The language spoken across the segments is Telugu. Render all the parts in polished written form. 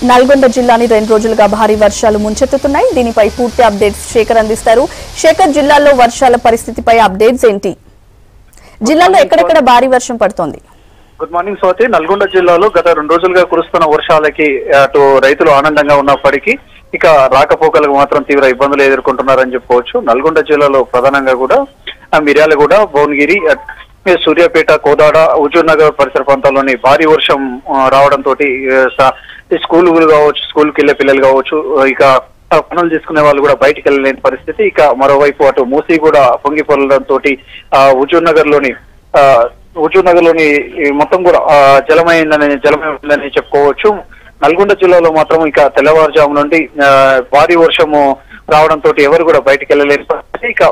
నల్గొండ జిల్లాని 2 రోజులుగా భారీ వర్షాలు ముంచెత్తుతున్నాయి. దీనిపై పూర్తి అప్డేట్స్ శేఖర్ అందిస్తారు. శేఖర్, జిల్లాలో వర్షాల పరిస్థితిపై అప్డేట్స్ ఏంటి? జిల్లాలో ఎక్కడెక్కడ భారీ వర్షం పడుతోంది? Good morning Swathi. నల్గొండ జిల్లాలో గత 2 రోజులుగా కురుస్తున్న వర్షాలకి అటు రైతులు ఆనందంగా ఉన్నప్పటికీ ఇక రాకపోకలకు మాత్రం తీవ్ర ఇబ్బందులు ఎదుర్కొంటున్నారని చెప్పుకోవచ్చు. నల్గొండ జిల్లాలో ప్రధానంగా కూడా మిర్యాలగూడ, భువనగిరి, సూర్యాపేట, కోదాడ, హుజూర్ నగర్ పరిసర ప్రాంతాల్లోని భారీ వర్షం రావడంతో స్కూల్ కావచ్చు, స్కూల్కి వెళ్లే పిల్లలు కావచ్చు, ఇక పనులు తీసుకునే వాళ్ళు కూడా బయటికి వెళ్ళలేని పరిస్థితి. ఇక మరోవైపు అటు మూసీ కూడా పొంగి పొరడంతో హుజూర్ నగర్ లోని మొత్తం కూడా జలమైందని చెప్పుకోవచ్చు. నల్గొండ జిల్లాలో మాత్రం ఇక తెల్లవారుజాము నుండి భారీ వర్షము రావడంతో ఎవరు కూడా బయటికి వెళ్ళలేని పరిస్థితి. ఇక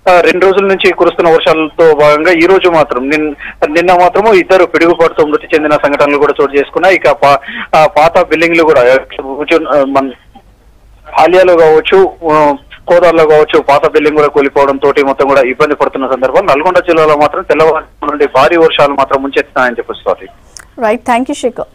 2 రోజుల నుంచి కురుస్తున్న వర్షాలతో భాగంగా ఈ రోజు మాత్రం నిన్న మాత్రము 2 పిడుగుపాటుతో మృతి చెందిన సంఘటనలు కూడా చోటు చేసుకున్నాయి. ఇక పాత బిల్డింగ్లు కూడా హాలియాలో కావచ్చు, కోదాడలో కావచ్చు, పాత బిల్డింగ్ కూడా కూలిపోవడంతో మొత్తం కూడా ఇబ్బంది పడుతున్న సందర్భం. నల్గొండ జిల్లాలో మాత్రం తెల్లవారు నుండి భారీ వర్షాలు మాత్రం ముంచెత్తున్నాయని చెప్పొచ్చు. Right, thank you Shekhar.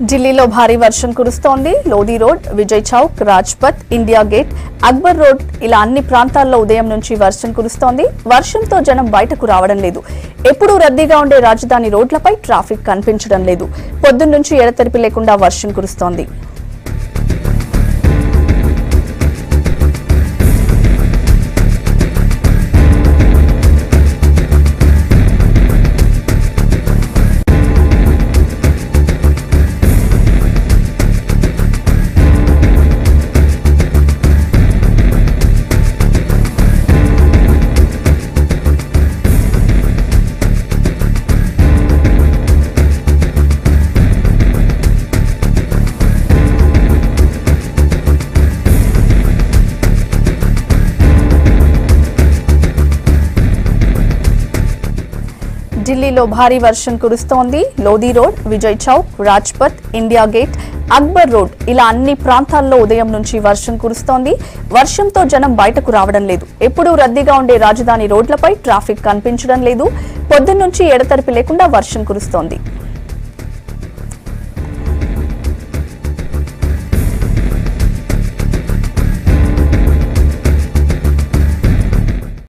ఢిల్లీలో భారీ వర్షం కురుస్తోంది. Lodhi road, Vijay Chowk, Rajpath, India gate, Akbar road ఇలా అన్ని ప్రాంతాల్లో ఉదయం నుంచి వర్షం కురుస్తోంది. వర్షంతో జనం బయటకు రావడం లేదు. ఎప్పుడూ రద్దీగా ఉండే రాజధాని రోడ్లపై ట్రాఫిక్ కనిపించడం లేదు. పొద్దున్నుంచి ఎడతెరిపి లేకుండా వర్షం కురుస్తోంది. ఢిల్లీలో భారీ వర్షం కురుస్తోంది. Lodhi road, Vijay Chowk, Rajpath, India gate, Akbar road ఇలా అన్ని ప్రాంతాల్లో ఉదయం నుంచి వర్షం కురుస్తోంది. వర్షంతో జనం బయటకు రావడం లేదు. ఎప్పుడూ రద్దీగా ఉండే రాజధాని రోడ్లపై ట్రాఫిక్ కనిపించడం లేదు. పొద్దున్నుంచి ఎడతెరిపి లేకుండా వర్షం కురుస్తోంది.